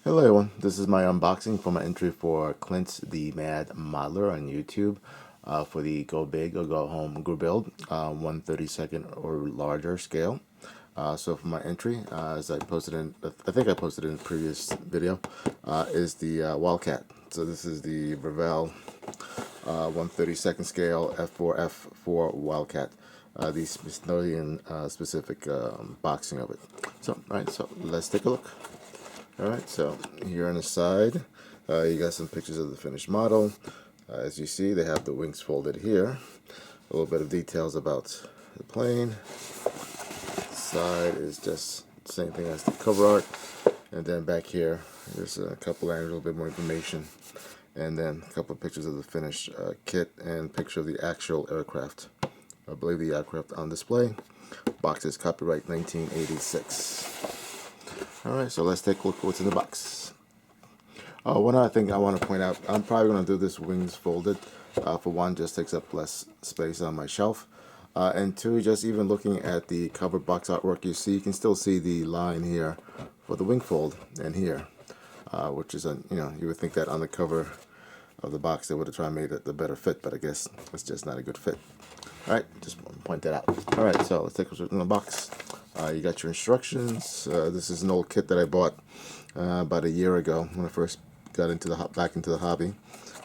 Hello everyone, this is my unboxing for my entry for Clint the Mad Modler on YouTube for the Go Big or Go Home Group Build 1/32 or larger scale. So for my entry, as I posted in, I think I posted in the previous video, is the Wildcat. So this is the Revell 1/32 scale F4 Wildcat. The Smithsonian specific boxing of it. So, alright, so let's take a look. Alright, so here on the side, you got some pictures of the finished model. As you see, they have the wings folded here. A little bit of details about the plane. Side is just the same thing as the cover art. And then back here, there's a couple lines, a little bit more information. And then a couple of pictures of the finished kit and picture of the actual aircraft. I believe the aircraft on display. Box is copyright 1986. Alright, so let's take a look at what's in the box. One other thing I want to point out, I'm probably going to do this wings folded. For one, just takes up less space on my shelf. And two, just even looking at the cover box artwork you can still see the line here for the wing fold and here. Which is, you would think that on the cover of the box they would have tried to make it the better fit, but I guess it's just not a good fit. Alright, just want to point that out. Alright, so let's take a look in the box. You got your instructions. This is an old kit that I bought about a year ago when I first got into back into the hobby.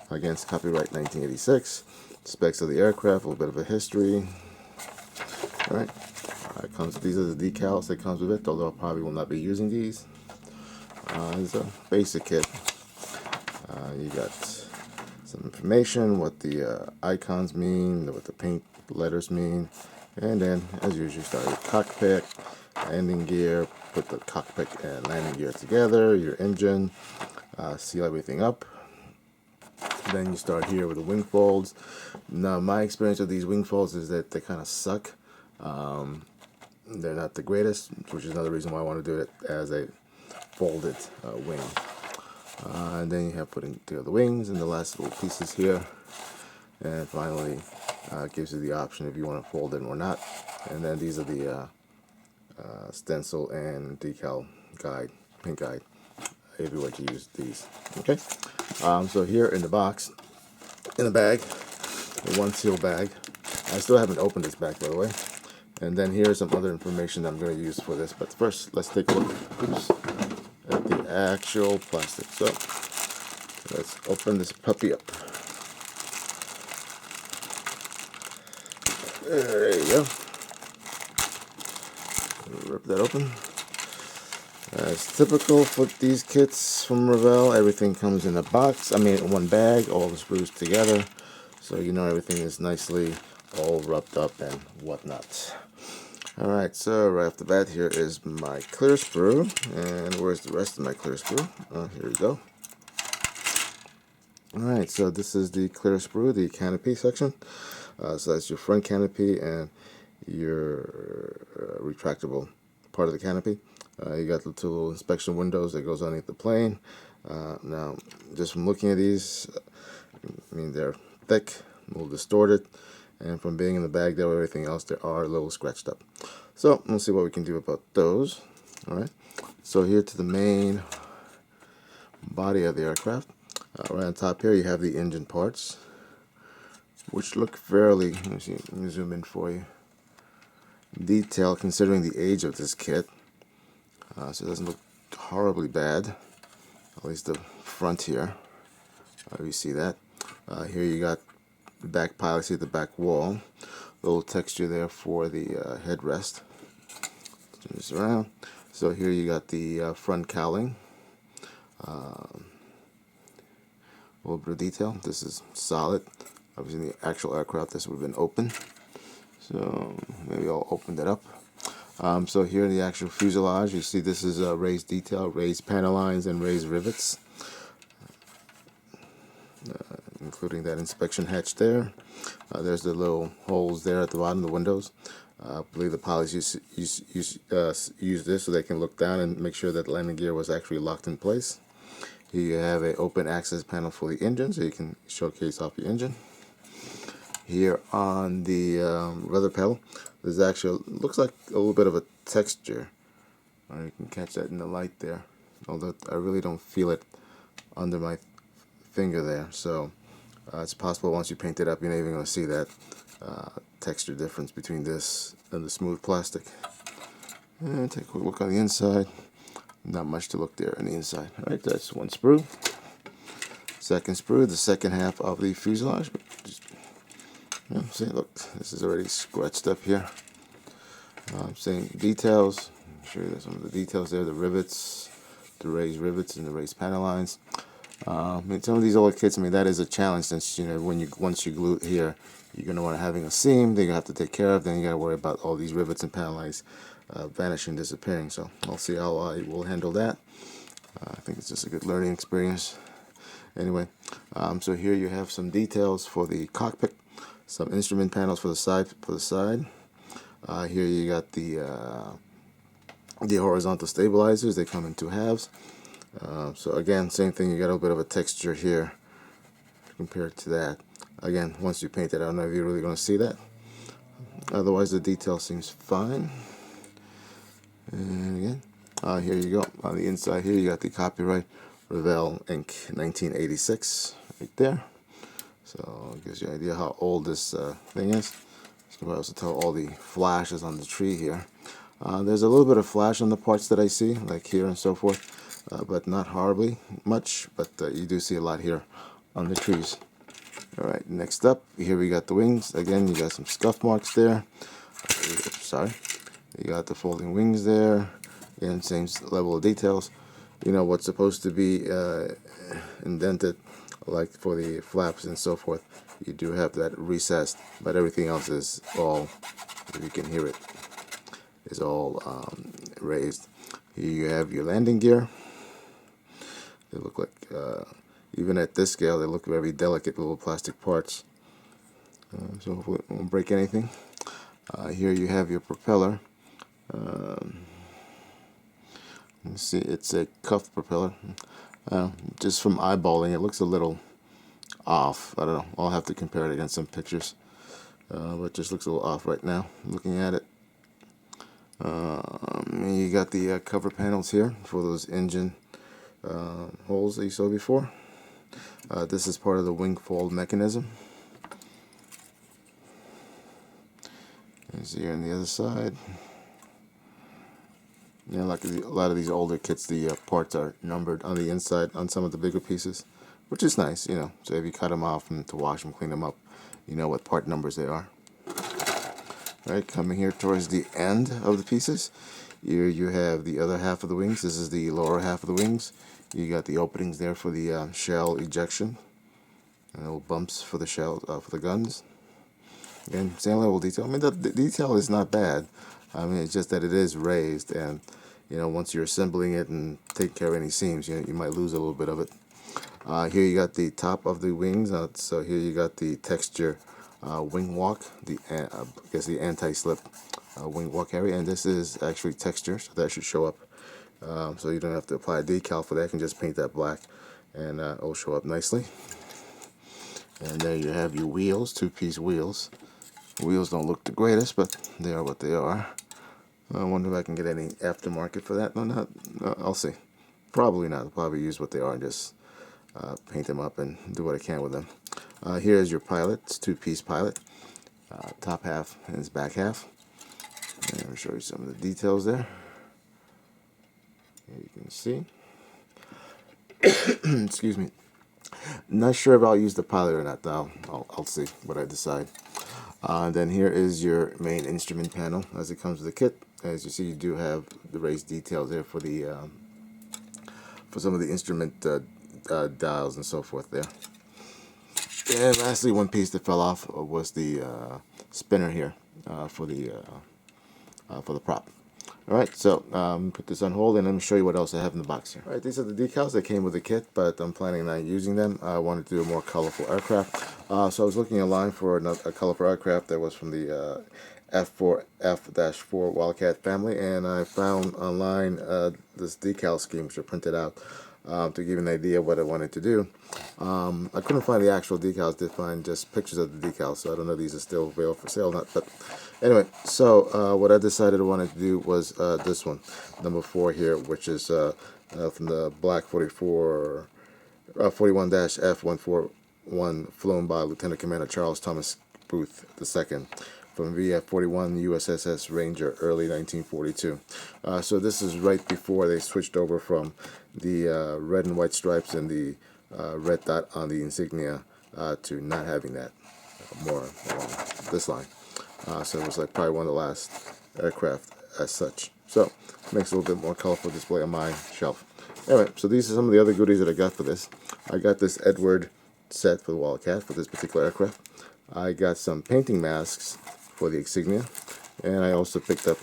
Against copyright 1986. Specs of the aircraft, a little bit of a history. Alright, these are the decals that comes with it, although I probably will not be using these. It's a basic kit. You got some information, what the icons mean, what the paint letters mean, and then as usual start your cockpit, landing gear, put the cockpit and landing gear together, your engine, seal everything up. Then you start here with the wing folds. Now my experience with these wing folds is that they kind of suck. They're not the greatest, which is another reason why I want to do it as a folded wing. And then you have putting together the wings and the last little pieces here. And finally, it gives you the option if you want to fold it or not. And then these are the stencil and decal guide, paint guide, if you were to use these. Okay. So here in the box, in the bag, the one sealed bag. I still haven't opened this bag, by the way. And then here's some other information I'm going to use for this. But first, let's take a look at the actual plastic. So let's open this puppy up. There you go. Rip that open. As typical for these kits from Revell, everything comes in a box. One bag, all the sprues together. So you know everything is nicely all wrapped up and whatnot. Alright, so right off the bat here is my clear sprue. And where's the rest of my clear sprue? Here we go. Alright, so this is the clear sprue, the canopy section. So that's your front canopy and your retractable part of the canopy. You got the two little inspection windows that goes underneath the plane. Now, just from looking at these, they're thick, a little distorted, and from being in the bag there with everything else, they are a little scratched up. So, let's see what we can do about those. Alright, so here to the main body of the aircraft. Right on top here, you have the engine parts, which look fairly, let me zoom in for you, detailed considering the age of this kit. So it doesn't look horribly bad, at least the front here. You see that. Here you got the back pilot seat, the back wall, a little texture there for the headrest. Turn this around. So here you got the front cowling. A little bit of detail. This is solid. Obviously, in the actual aircraft, this would have been open. So maybe I'll open that up. So here in the actual fuselage, you see this is raised detail, raised panel lines, and raised rivets, including that inspection hatch there. There's the little holes there at the bottom of the windows. I believe the pilots use this so they can look down and make sure that the landing gear was actually locked in place. Here you have an open access panel for the engine, so you can showcase off your engine. Here on the rudder pedal, there's actually, looks like a little bit of a texture. You can catch that in the light there. although I really don't feel it under my finger there. So it's possible once you paint it up, you're not even going to see that texture difference between this and the smooth plastic. And take a quick look on the inside. Not much to look there on the inside. Alright, that's one sprue. Second sprue, the second half of the fuselage. Just, see, look, this is already scratched up here. Same details. I'll show you some of the details there. The rivets, the raised rivets, and the raised panel lines. I mean, some of these older kits, I mean, that is a challenge, since once you glue it here, you're going to want to having a seam that you have to take care of. Then you got to worry about all these rivets and panel lines vanishing, disappearing. So I'll see how I will handle that. I think it's just a good learning experience. Anyway, so here you have some details for the cockpit, some instrument panels for the side. Here you got the horizontal stabilizers. They come in 2 halves. So again, same thing. You got a little bit of a texture here compared to that. Again, once you paint it, I don't know if you're really going to see that. Otherwise, the detail seems fine. And again, here you go. On the inside here, you got the copyright Revell Inc. 1986 right there. So it gives you an idea how old this thing is. You can also tell all the flashes on the tree here. There's a little bit of flash on the parts that I see, like here and so forth, but not horribly much. But you do see a lot here on the trees. Alright, next up, here we got the wings. Again, you got some scuff marks there. Sorry. You got the folding wings there. Again, same level of details. You know, what's supposed to be indented, like for the flaps and so forth, you do have that recessed, but everything else is all, if you can hear it, is all raised. Here you have your landing gear. They look like, even at this scale, they look very delicate little plastic parts. So hopefully it won't break anything. Here you have your propeller. Let's see, it's a cuffed propeller. Just from eyeballing, it looks a little off. I don't know. I'll have to compare it against some pictures. But it just looks a little off right now, looking at it. You got the cover panels here for those engine holes that you saw before. This is part of the wing fold mechanism. You see here on the other side. Yeah, like a lot of these older kits, the parts are numbered on the inside on some of the bigger pieces, which is nice, you know. So if you cut them off and to wash them, clean them up, you know what part numbers they are. All right, coming here towards the end of the pieces, here you have the other half of the wings. This is the lower half of the wings. You got the openings there for the shell ejection, and little bumps for the shell for the guns. Again, same level of detail. I mean, the detail is not bad. I mean, it's just that it is raised, and you know, once you're assembling it and taking care of any seams, you know, you might lose a little bit of it. Here you got the top of the wings. So here you got the texture wing walk, I guess the anti-slip wing walk area, and this is actually texture, so that should show up. So you don't have to apply a decal for that. You can just paint that black, and it'll show up nicely. And there you have your wheels, 2-piece wheels. Wheels don't look the greatest, but they are what they are. I wonder if I can get any aftermarket for that. No, I'll see. Probably not. I'll probably use what they are and just paint them up and do what I can with them. Here's your pilot. It's 2-piece pilot. Top half and its back half. And I'll show you some of the details there. Here you can see. Excuse me. Not sure if I'll use the pilot or not, though. I'll see what I decide. Then here is your main instrument panel as it comes with the kit. As you see, you do have the raised details there for the for some of the instrument dials and so forth there. And lastly, one piece that fell off was the spinner here for the prop. Alright, so put this on hold and let me show you what else I have in the box here. Alright, these are the decals that came with the kit, but I'm planning on not using them. I wanted to do a more colorful aircraft. So I was looking online for a colorful aircraft that was from the F4 Wildcat family, and I found online this decal scheme which are printed out to give you an idea of what I wanted to do. I couldn't find the actual decals, did find just pictures of the decals, so I don't know if these are still available for sale or not. But anyway, so what I decided I wanted to do was this one, number 4 here, which is from the Black 44, 41-F141, flown by Lieutenant Commander Charles Thomas Booth II from VF-41 USSS Ranger, early 1942. So this is right before they switched over from the red and white stripes and the red dot on the insignia to not having that, more along this line. So it was like probably one of the last aircraft as such. So it makes a little bit more colorful display on my shelf. Anyway, so these are some of the other goodies that I got for this. I got this Edward set for the Wildcat for this particular aircraft. I got some painting masks for the insignia, and I also picked up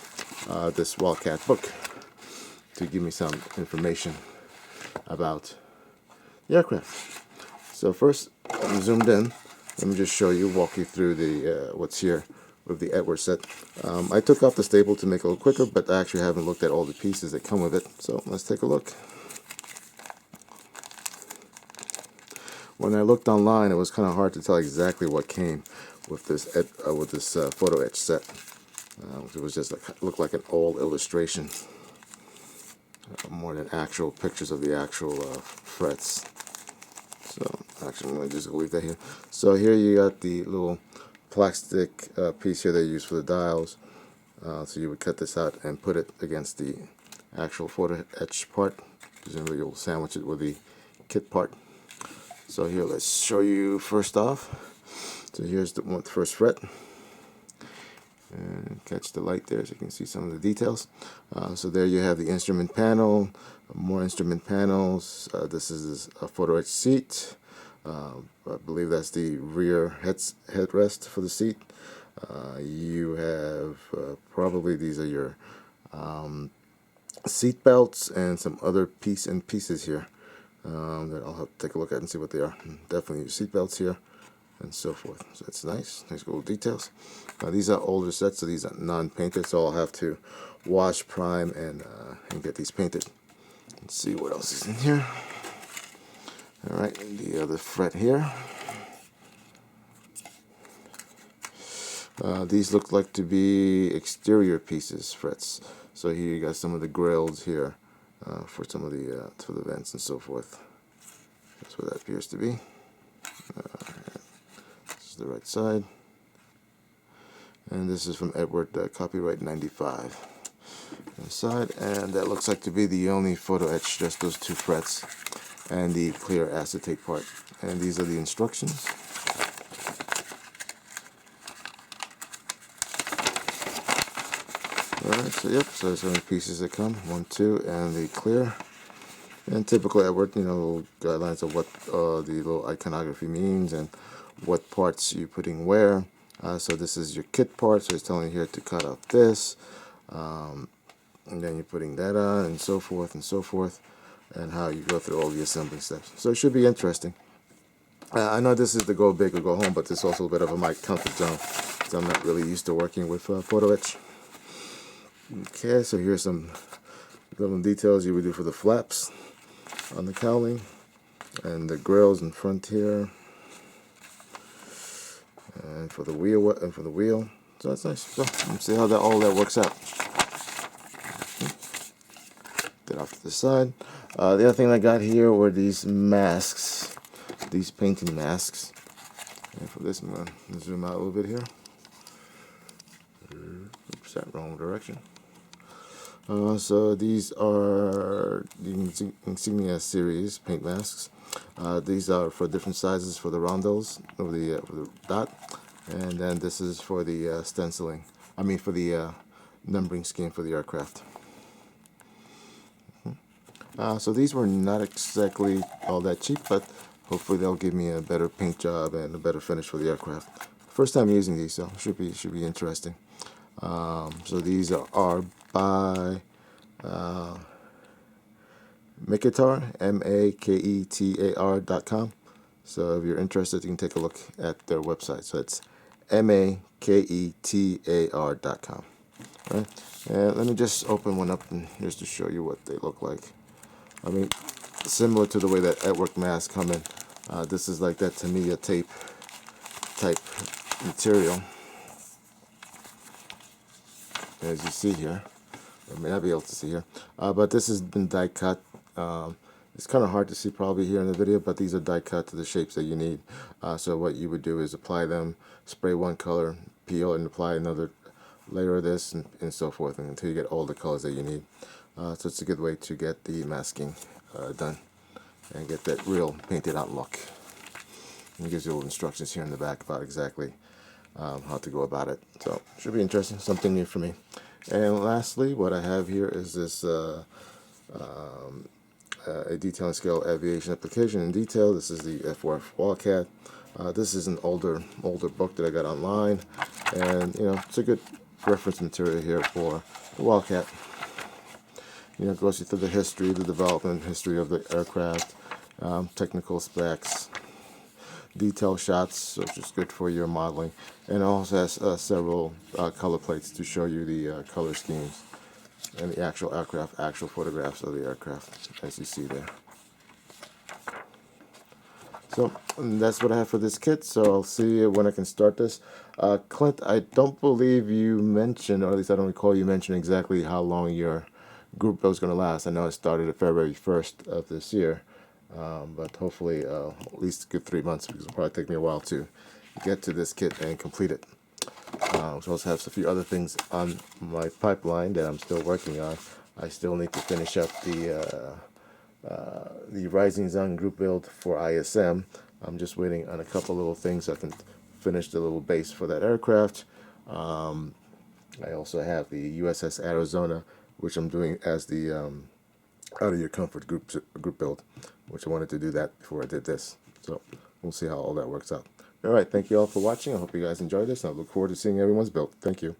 this Wildcat book to give me some information about the aircraft. So first, I'm zoomed in. Let me just show you, walk you through the what's here with the Edward set. I took off the staple to make it a little quicker, but I actually haven't looked at all the pieces that come with it. So let's take a look. When I looked online, it was kind of hard to tell exactly what came with this photo etch set. It was just looked like an old illustration, more than actual pictures of the actual frets. So actually, I'm going to just leave that here. So here you got the little plastic piece here they use for the dials. So you would cut this out and put it against the actual photo etch part. Presumably you'll sandwich it with the kit part. So here, let's show you first off. So here's the first fret. And catch the light there so you can see some of the details. So there you have the instrument panel, more instrument panels. This is a photo etch seat. I believe that's the rear headrest for the seat. You have probably these are your seat belts and some other pieces here that I'll have to take a look at and see what they are. Definitely your seat belts here and so forth. So that's nice little details. These are older sets, so these are non-painted, so I'll have to wash, prime, and get these painted. Let's see what else is in here. Alright, the other fret here. These look like to be exterior pieces, frets. So here you got some of the grills here for some of the vents and so forth. That's what that appears to be. This is the right side. And this is from Edward, copyright 95. Inside, and that looks like to be the only photo etch, just those two frets and the clear acetate part. And these are the instructions. Alright, so yep, so there's how many pieces that come, 1, 2, and the clear. And typically Edward, little guidelines of what the little iconography means and what parts you're putting where. So this is your kit part, so it's telling you here to cut out this, and then you're putting that on, and so forth, and how you go through all the assembly steps. So it should be interesting. I know this is the go big or go home, but this is also a bit of my comfort zone, because I'm not really used to working with photo etch. Okay, so here's some little details you would do for the flaps on the cowling, and the grills in front here, and for the wheel, So that's nice. So let's see how all that works out. Get off to the side. The other thing I got here were these masks, these painting masks. And for this, I'm going to zoom out a little bit here. Oops, that wrong direction. So these are the Insignia series paint masks. These are for different sizes for the rondos, for the dot, and then this is for the stenciling. I mean for the numbering scheme for the aircraft. So these were not exactly all that cheap, but hopefully they'll give me a better paint job and a better finish for the aircraft. First time using these, so should be interesting. So these are by Maketar, MAKETAR.com. So if you're interested, you can take a look at their website. So it's MAKETAR.com. Right? And let me just open one up and just to show you what they look like. I mean, similar to the way that artwork masks come in. This is like that Tamiya tape type material, as you see here. I may not be able to see here, but this has been die cut. It's kind of hard to see probably here in the video, but these are die cut to the shapes that you need. So what you would do is apply them, spray one color, peel, and apply another layer of this, and so forth, until you get all the colors that you need. So it's a good way to get the masking done and get that real painted out look. And it gives you little instructions here in the back about exactly how to go about it. So should be interesting, something new for me. And lastly, what I have here is this a detailing scale aviation application in detail. This is the F4F Wildcat. This is an older book that I got online, and it's a good reference material here for the Wildcat. It goes through the history, the development history of the aircraft, technical specs, detail shots, which is good for your modeling, and it also has several color plates to show you the color schemes and the actual aircraft, actual photographs of the aircraft, as you see there. So that's what I have for this kit. So I'll see when I can start this. Clint, I don't believe you mentioned, or at least I don't recall you mentioned exactly how long your group build is going to last. I know it started at February 1st of this year, but hopefully at least a good 3 months, because it'll probably take me a while to get to this kit and complete it. So I also have a few other things on my pipeline that I'm still working on. I still need to finish up the Rising Sun group build for ISM. I'm just waiting on a couple little things so I can finish the little base for that aircraft. I also have the USS Arizona, which I'm doing as the out of your comfort group build, which I wanted to do that before I did this. So we'll see how all that works out. All right, thank you all for watching. I hope you guys enjoyed this, and I look forward to seeing everyone's build. Thank you.